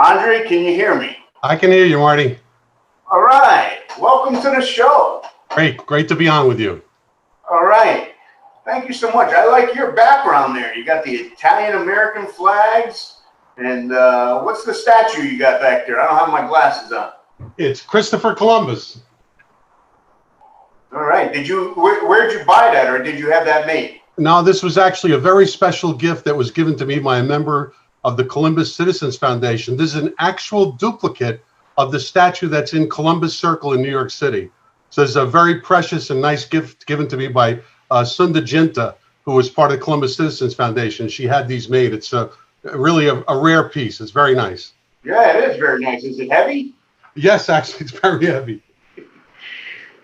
Andre, can you hear me? I can hear you, Marty. All right. Welcome to the show. Great to be on with you. All right. Thank you so much. I like your background there. You got the Italian-American flags. And what's the statue you got back there? I don't have my glasses on. It's Christopher Columbus. All right. Where'd you buy that, or did you have that made? No, this was actually a very special gift that was given to me by a member of the Columbus Citizens Foundation. This is an actual duplicate of the statue that's in Columbus Circle in New York City. So it's a very precious and nice gift given to me by Sunda Jinta, who was part of the Columbus Citizens Foundation. She had these made. It's really a rare piece. It's very nice. Yeah, it is very nice. Is it heavy? Yes, actually, it's very heavy.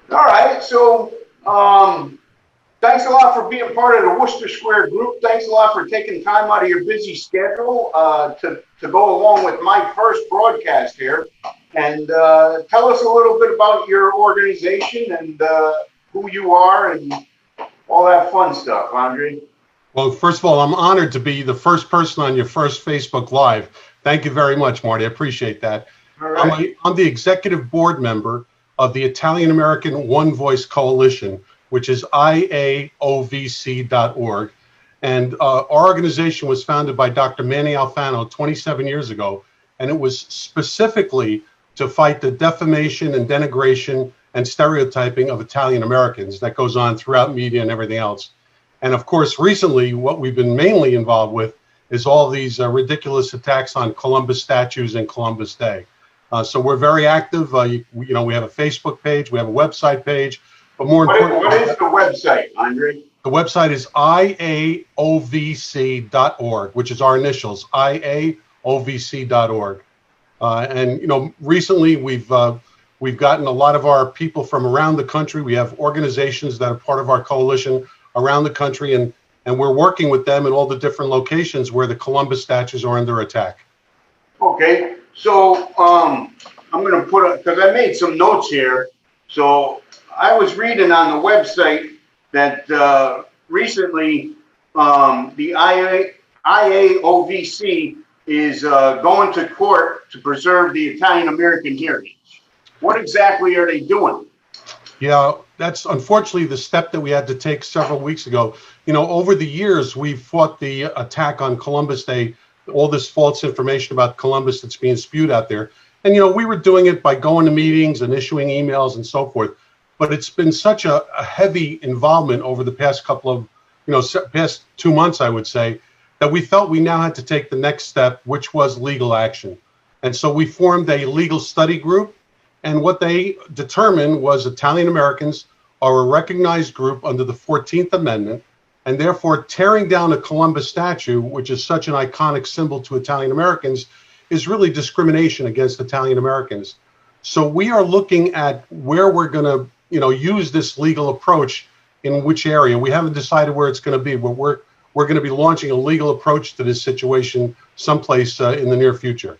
All right. So thanks a lot for being part of the Wooster Square group. Thanks a lot for taking time out of your busy schedule to go along with my first broadcast here. And tell us a little bit about your organization and who you are and all that fun stuff, Andre. Well, first of all, I'm honored to be the first person on your first Facebook Live. Thank you very much, Marty. I appreciate that. All right. I'm the executive board member of the Italian American One Voice Coalition, which is IAOVC.org. And our organization was founded by Dr. Manny Alfano 27 years ago, and it was specifically to fight the defamation and denigration and stereotyping of Italian Americans that goes on throughout media and everything else. And of course, recently, what we've been mainly involved with is all these ridiculous attacks on Columbus statues and Columbus Day. So we're very active. We have a Facebook page, we have a website page, but more importantly, what is the website, Andre? The website is IAOVC.org, which is our initials, IAOVC.org. And recently we've gotten a lot of our people from around the country. We have organizations that are part of our coalition around the country, and we're working with them in all the different locations where the Columbus statues are under attack. Okay, so I'm going to because I made some notes here. So I was reading on the website that recently the IAOVC is going to court to preserve the Italian-American heritage. What exactly are they doing? Yeah, that's unfortunately the step that we had to take several weeks ago. Over the years, we've fought the attack on Columbus Day, all this false information about Columbus that's being spewed out there. And, we were doing it by going to meetings and issuing emails and so forth. But it's been such a heavy involvement over the past couple of, past 2 months, I would say, that we felt we now had to take the next step, which was legal action. And so we formed a legal study group. And what they determined was Italian Americans are a recognized group under the 14th Amendment, and therefore tearing down a Columbus statue, which is such an iconic symbol to Italian Americans, is really discrimination against Italian Americans. So we are looking at where we're going to, use this legal approach in which area. We haven't decided where it's going to be, but we're going to be launching a legal approach to this situation someplace in the near future.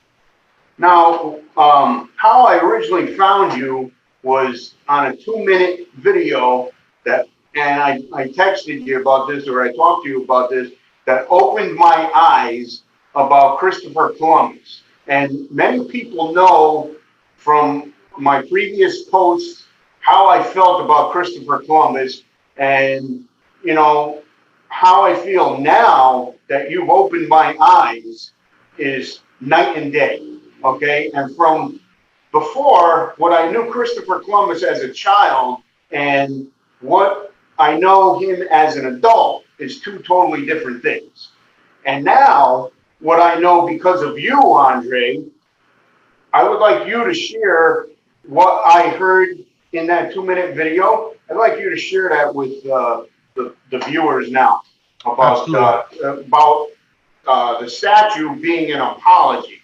Now, how I originally found you was on a 2-minute video and I texted you about this, or I talked to you about this, that opened my eyes about Christopher Columbus. And many people know from my previous posts how I felt about Christopher Columbus, and how I feel now that you've opened my eyes is night and day. Okay, and from before, what I knew Christopher Columbus as a child and what I know him as an adult is two totally different things. And now, what I know because of you, Andre, I would like you to share what I heard in that 2-minute video. I'd like you to share that with the viewers now about the statue being an apology.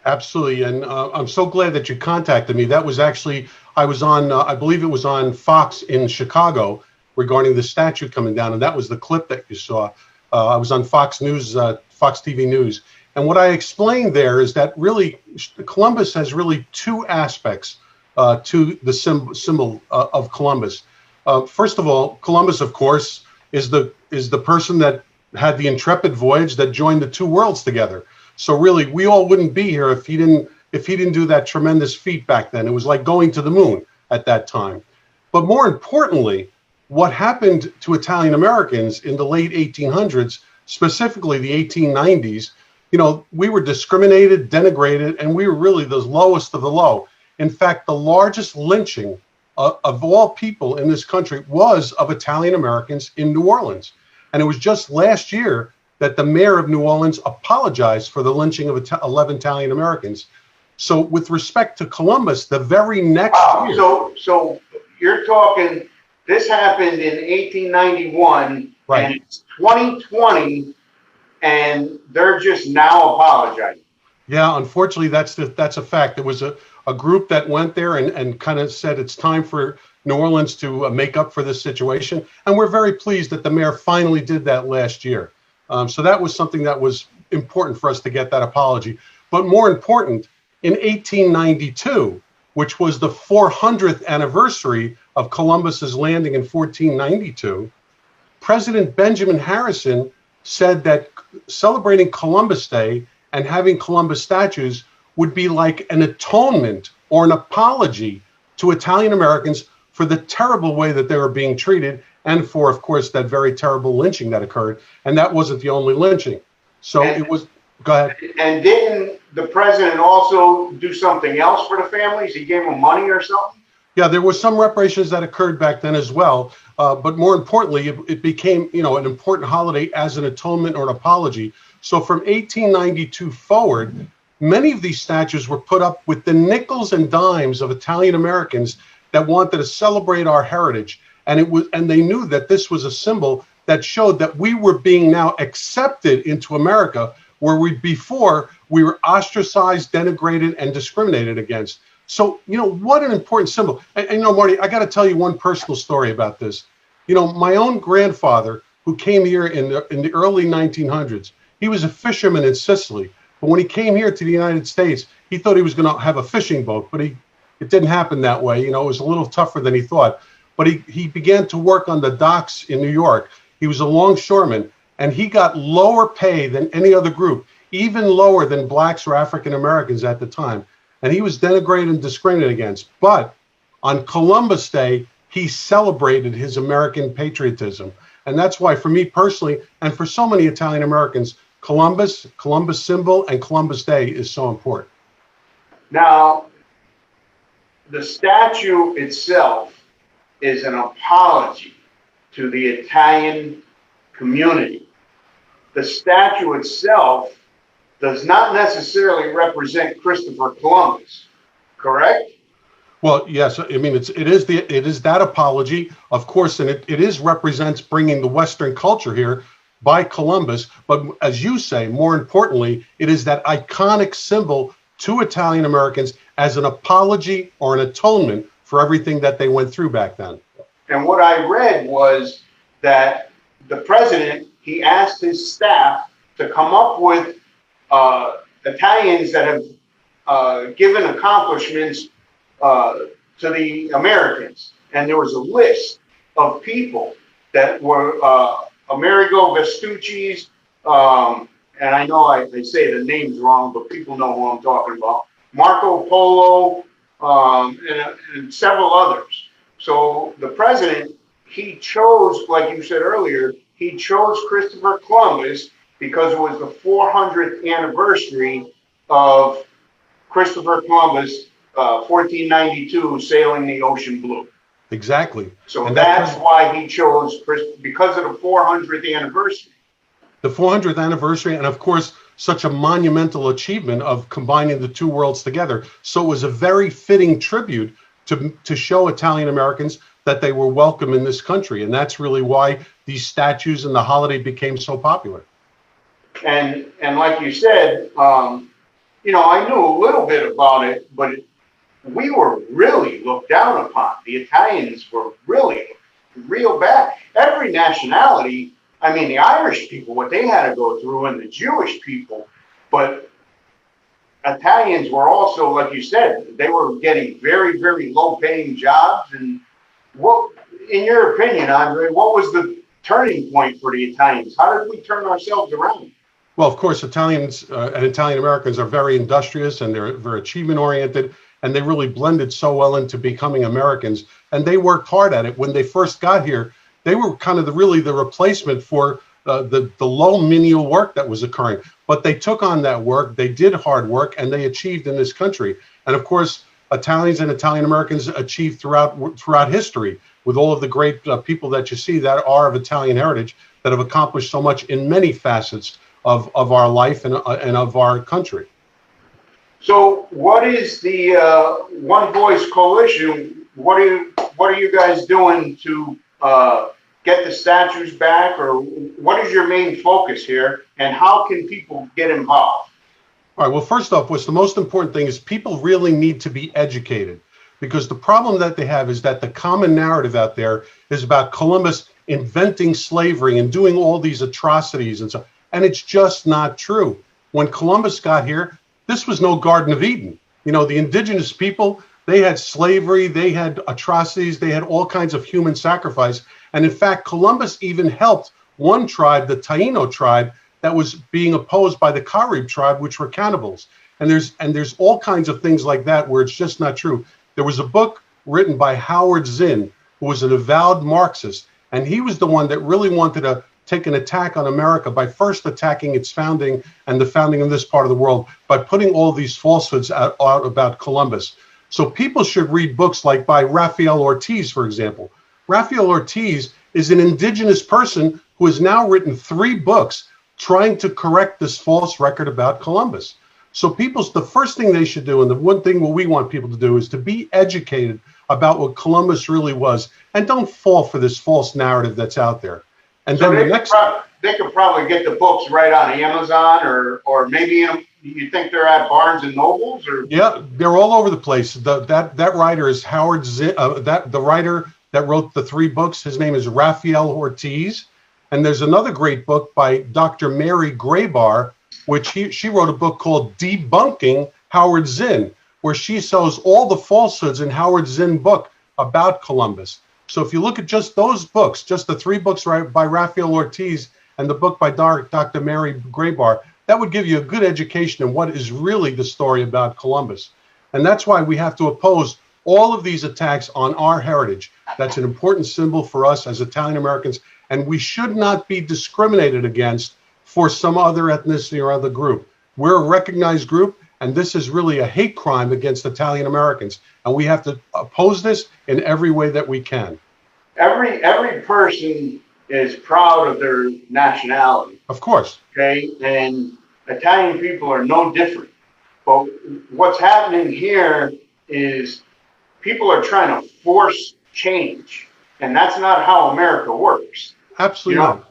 Absolutely, and I'm so glad that you contacted me. That was actually, I was on, I believe it was on Fox in Chicago regarding the statue coming down, and that was the clip that you saw. I was on Fox News, Fox TV News, and what I explained there is that really Columbus has really two aspects to the symbol of Columbus. First of all, Columbus, of course, is the person that had the intrepid voyage that joined the two worlds together. So really, we all wouldn't be here if he didn't do that tremendous feat back then. It was like going to the moon at that time. But more importantly, what happened to Italian Americans in the late 1800s, specifically the 1890s, we were discriminated, denigrated, and we were really the lowest of the low. In fact, the largest lynching of all people in this country was of Italian Americans in New Orleans. And it was just last year that the mayor of New Orleans apologized for the lynching of 11 Italian Americans. So with respect to Columbus, the very next year. So you're talking, this happened in 1891, right. And it's 2020, and they're just now apologizing. Yeah, unfortunately, that's a fact. There was a group that went there and kind of said it's time for New Orleans to make up for this situation. And we're very pleased that the mayor finally did that last year. So that was something that was important for us to get that apology. But more important, in 1892, which was the 400th anniversary of Columbus's landing in 1492, President Benjamin Harrison said that celebrating Columbus Day and having Columbus statues would be like an atonement or an apology to Italian Americans for the terrible way that they were being treated and for, of course, that very terrible lynching that occurred. And that wasn't the only lynching. So it was, go ahead. And didn't the president also do something else for the families? He gave them money or something? Yeah, there was some reparations that occurred back then as well. But more importantly, it became, an important holiday as an atonement or an apology. So from 1892 forward, many of these statues were put up with the nickels and dimes of Italian Americans that wanted to celebrate our heritage. And they knew that this was a symbol that showed that we were being now accepted into America, where before we were ostracized, denigrated, and discriminated against. So, what an important symbol. And Marty, I got to tell you one personal story about this. My own grandfather, who came here in the early 1900s, he was a fisherman in Sicily. But when he came here to the United States, he thought he was going to have a fishing boat, but it didn't happen that way. It was a little tougher than he thought. But he began to work on the docks in New York. He was a longshoreman, and he got lower pay than any other group, even lower than blacks or African Americans at the time. And he was denigrated and discriminated against. But on Columbus Day, he celebrated his American patriotism. And that's why, for me personally, and for so many Italian Americans, Columbus symbol, and Columbus Day is so important. Now, the statue itself is an apology to the Italian community. The statue itself does not necessarily represent Christopher Columbus, correct? Well, yes. I mean, it is that apology, of course, and it represents bringing the Western culture here by Columbus. But as you say, more importantly, it is that iconic symbol to Italian Americans as an apology or an atonement for everything that they went through back then. And what I read was that the president, he asked his staff to come up with Italians that have given accomplishments to the Americans. And there was a list of people that were Amerigo Vespucci's, and I know I say the names wrong, but people know who I'm talking about, Marco Polo, and several others. So the president, he chose, like you said earlier, he chose Christopher Columbus because it was the 400th anniversary of Christopher Columbus, 1492, sailing the ocean blue. Exactly. So that's why he chose because of the 400th anniversary. The 400th anniversary, and of course, such a monumental achievement of combining the two worlds together. So it was a very fitting tribute to show Italian Americans that they were welcome in this country. And that's really why these statues and the holiday became so popular. And like you said, I knew a little bit about it, but we were really looked down upon. The Italians were really real bad. Every nationality, I mean, the Irish people, what they had to go through, and the Jewish people, but Italians were also, like you said, they were getting very, very low-paying jobs. And what, in your opinion, Andre, what was the turning point for the Italians? How did we turn ourselves around? Well, of course, Italians and Italian Americans are very industrious and they're very achievement oriented, and they really blended so well into becoming Americans. And they worked hard at it. When they first got here, they were kind of really the replacement for the low menial work that was occurring. But they took on that work, they did hard work, and they achieved in this country. And of course, Italians and Italian Americans achieved throughout history with all of the great people that you see that are of Italian heritage that have accomplished so much in many facets of our life and of our country. So what is the One Voice Coalition? What are you guys doing to get the statues back, or what is your main focus here, and how can people get involved? All right, well, first off, what's the most important thing is people really need to be educated, because the problem that they have is that the common narrative out there is about Columbus inventing slavery and doing all these atrocities and so, and it's just not true. When Columbus got here, this was no Garden of Eden. You know, the indigenous people, they had slavery, they had atrocities, they had all kinds of human sacrifice. And in fact, Columbus even helped one tribe, the Taino tribe, that was being opposed by the Carib tribe, which were cannibals. And there's all kinds of things like that where it's just not true. There was a book written by Howard Zinn, who was an avowed Marxist, and he was the one that really wanted to take an attack on America by first attacking its founding and the founding of this part of the world by putting all these falsehoods out about Columbus. So people should read books like by Rafael Ortiz, for example. Rafael Ortiz is an indigenous person who has now written 3 books trying to correct this false record about Columbus. So the first thing they should do, and the one thing what we want people to do, is to be educated about what Columbus really was, and don't fall for this false narrative that's out there. And so then they could probably get the books right on Amazon, or maybe you think they're at Barnes and Nobles, or yeah, they're all over the place. That writer is Howard Zinn. The writer that wrote the 3 books, his name is Rafael Ortiz. And there's another great book by Dr. Mary Graybar, which she wrote a book called Debunking Howard Zinn, where she shows all the falsehoods in Howard Zinn's book about Columbus. So if you look at just those books, just the 3 books by Rafael Ortiz and the book by Dr. Mary Graybar, that would give you a good education in what is really the story about Columbus. And that's why we have to oppose all of these attacks on our heritage. That's an important symbol for us as Italian Americans, and we should not be discriminated against for some other ethnicity or other group. We're a recognized group, and this is really a hate crime against Italian Americans, and we have to oppose this in every way that we can. Every person is proud of their nationality. Of course. Okay, and Italian people are no different. But what's happening here is people are trying to force change, and that's not how America works. Absolutely. You know?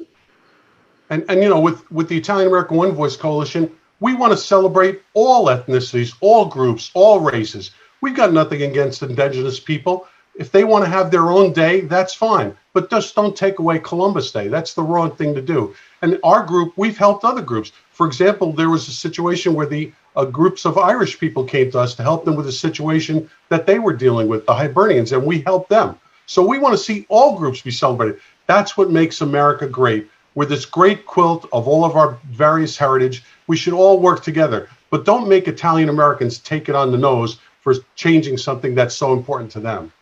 And you know, with the Italian American One Voice Coalition, we want to celebrate all ethnicities, all groups, all races. We've got nothing against indigenous people. If they want to have their own day, that's fine. But just don't take away Columbus Day. That's the wrong thing to do. And our group, we've helped other groups. For example, there was a situation where the groups of Irish people came to us to help them with a situation that they were dealing with, the Hibernians, and we helped them. So we want to see all groups be celebrated. That's what makes America great. We're this great quilt of all of our various heritage. We should all work together. But don't make Italian Americans take it on the nose for changing something that's so important to them.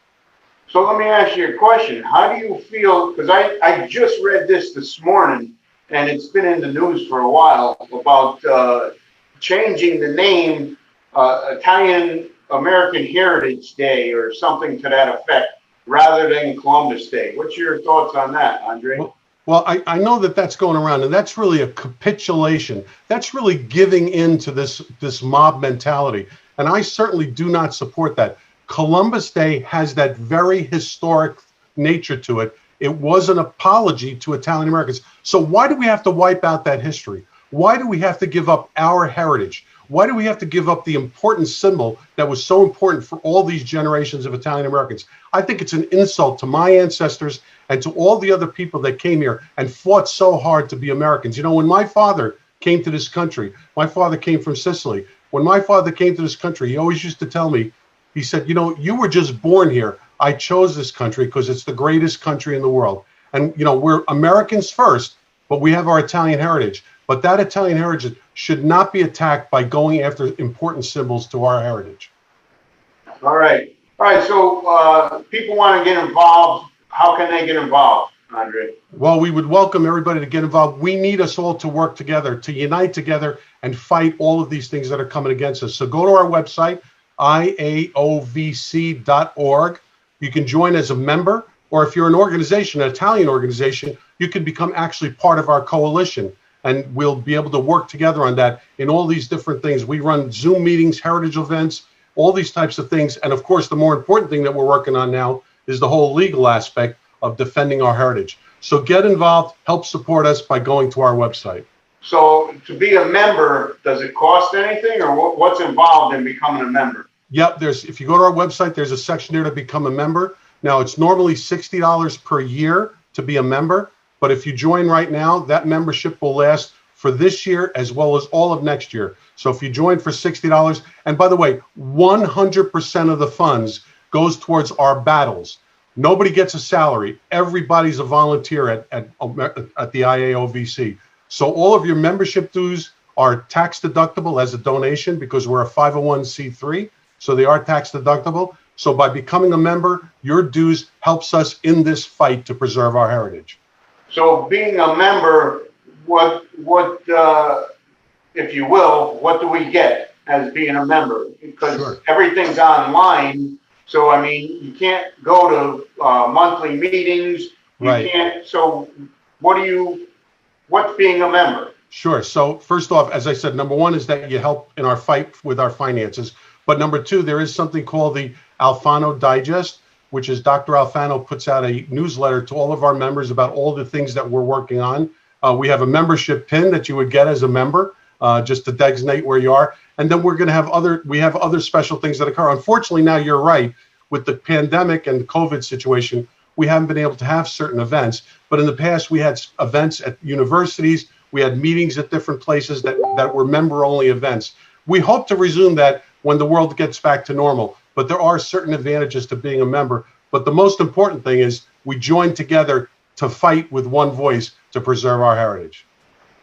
So let me ask you a question. How do you feel, because I just read this morning, and it's been in the news for a while, about changing the name Italian American Heritage Day or something to that effect, rather than Columbus Day. What's your thoughts on that, Andre? Well, I know that that's going around, and that's really a capitulation. That's really giving in to this mob mentality, and I certainly do not support that. Columbus Day has that very historic nature to it. It was an apology to Italian Americans. So why do we have to wipe out that history? Why do we have to give up our heritage? Why do we have to give up the important symbol that was so important for all these generations of Italian Americans? I think it's an insult to my ancestors and to all the other people that came here and fought so hard to be Americans. You know, when my father came to this country, my father came from Sicily. When my father came to this country, he always used to tell me, he said, you know, you were just born here. I chose this country because it's the greatest country in the world. And, you know, we're Americans first, but we have our Italian heritage. But that Italian heritage should not be attacked by going after important symbols to our heritage. All right. All right. So people want to get involved. How can they get involved, Andre? Well, we would welcome everybody to get involved. We need us all to work together, to unite together and fight all of these things that are coming against us. So go to our website, IAOVC.org. You can join as a member, or if you're an organization, an Italian organization, you can become actually part of our coalition. And we'll be able to work together on that in all these different things. We run Zoom meetings, heritage events, all these types of things. And of course, the more important thing that we're working on now is the whole legal aspect of defending our heritage. So get involved, help support us by going to our website. So to be a member, does it cost anything, or what's involved in becoming a member? Yep, if you go to our website, there's a section there to become a member. Now, it's normally $60 per year to be a member, but if you join right now, that membership will last for this year as well as all of next year. So if you join for $60, and by the way, 100% of the funds goes towards our battles. Nobody gets a salary. Everybody's a volunteer at the IAOVC. So all of your membership dues are tax deductible as a donation because we're a 501c3. So they are tax deductible. So by becoming a member, your dues helps us in this fight to preserve our heritage. So being a member, what if you will, what do we get as being a member? Because Sure. Everything's online. So, I mean, you can't go to monthly meetings. You Right. can't. So what's being a member? Sure. So first off, as I said, number one is that you help in our fight with our finances. But number two, there is something called the Alfano Digest, which is Dr. Alfano puts out a newsletter to all of our members about all the things that we're working on. We have a membership pin that you would get as a member, just to designate where you are. And then we're going to have other special things that occur. Unfortunately, now you're right, with the pandemic and the COVID situation, we haven't been able to have certain events. But in the past, we had events at universities. We had meetings at different places that were member-only events. We hope to resume that when the world gets back to normal. But there are certain advantages to being a member. But the most important thing is we join together to fight with one voice to preserve our heritage.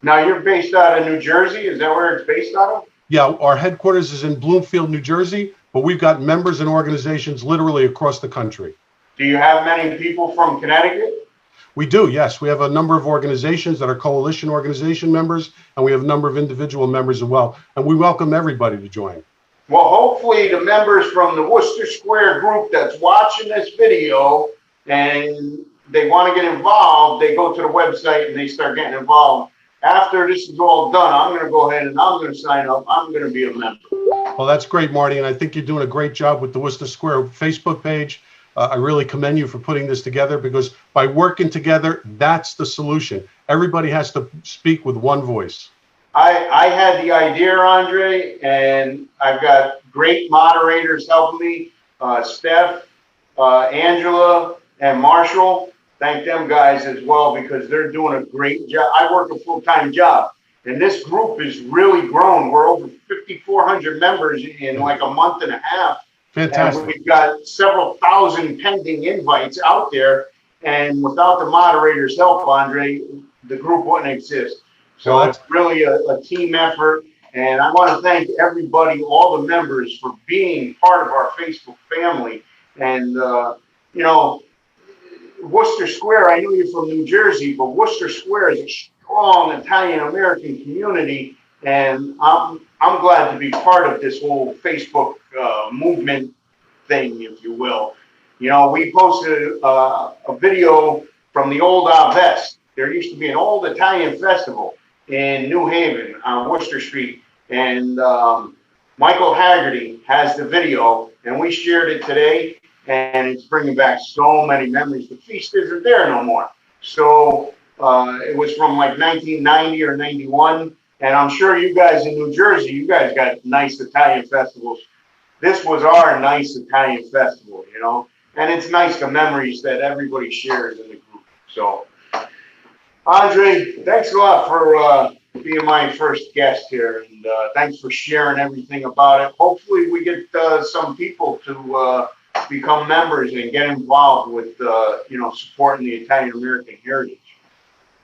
Now, you're based out of New Jersey. Is that where it's based out of? Yeah, our headquarters is in Bloomfield, New Jersey, but we've got members and organizations literally across the country. Do you have many people from Connecticut? We do, yes. We have a number of organizations that are coalition organization members, and we have a number of individual members as well. And we welcome everybody to join. Well, hopefully the members from the Wooster Square group that's watching this video and they want to get involved, they go to the website and they start getting involved. After this is all done, I'm going to go ahead and I'm going to sign up. I'm going to be a member. Well, that's great, Marty. And I think you're doing a great job with the Wooster Square Facebook page. I really commend you for putting this together because by working together, that's the solution. Everybody has to speak with one voice. I had the idea, Andre, and I've got great moderators helping me. Steph, Angela, and Marshall. Thank them guys as well because they're doing a great job. I work a full-time job, and this group is really grown. We're over 5,400 members in like a month and a half. Fantastic. And we've got several thousand pending invites out there, and without the moderators' help, Andre, the group wouldn't exist. So Well, it's really a team effort, and I want to thank everybody, all the members, for being part of our Facebook family. And, you know, Wooster Square, I know you're from New Jersey, but Wooster Square is a strong Italian-American community, and I'm glad to be part of this whole Facebook movement thing, if you will. You know, we posted a video from the old IAOVC. There used to be an old Italian festival in New Haven on Wooster Street, and Michael Haggerty has the video, and we shared it today. And it's bringing back so many memories. The feast isn't there no more. So it was from like 1990 or 91. And I'm sure you guys in New Jersey, you guys got nice Italian festivals. This was our nice Italian festival, you know. And it's nice, the memories that everybody shares in the group. So, Andre, thanks a lot for being my first guest here. And thanks for sharing everything about it. Hopefully we get some people to become members and get involved with, you know, supporting the Italian American heritage.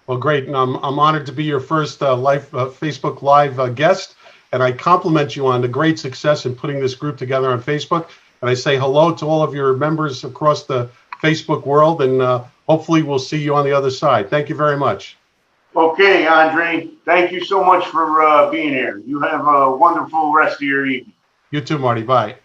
Well, great. And I'm honored to be your first Facebook Live guest. And I compliment you on the great success in putting this group together on Facebook. And I say hello to all of your members across the Facebook world. And hopefully we'll see you on the other side. Thank you very much. Okay, Andre, thank you so much for being here. You have a wonderful rest of your evening. You too, Marty. Bye.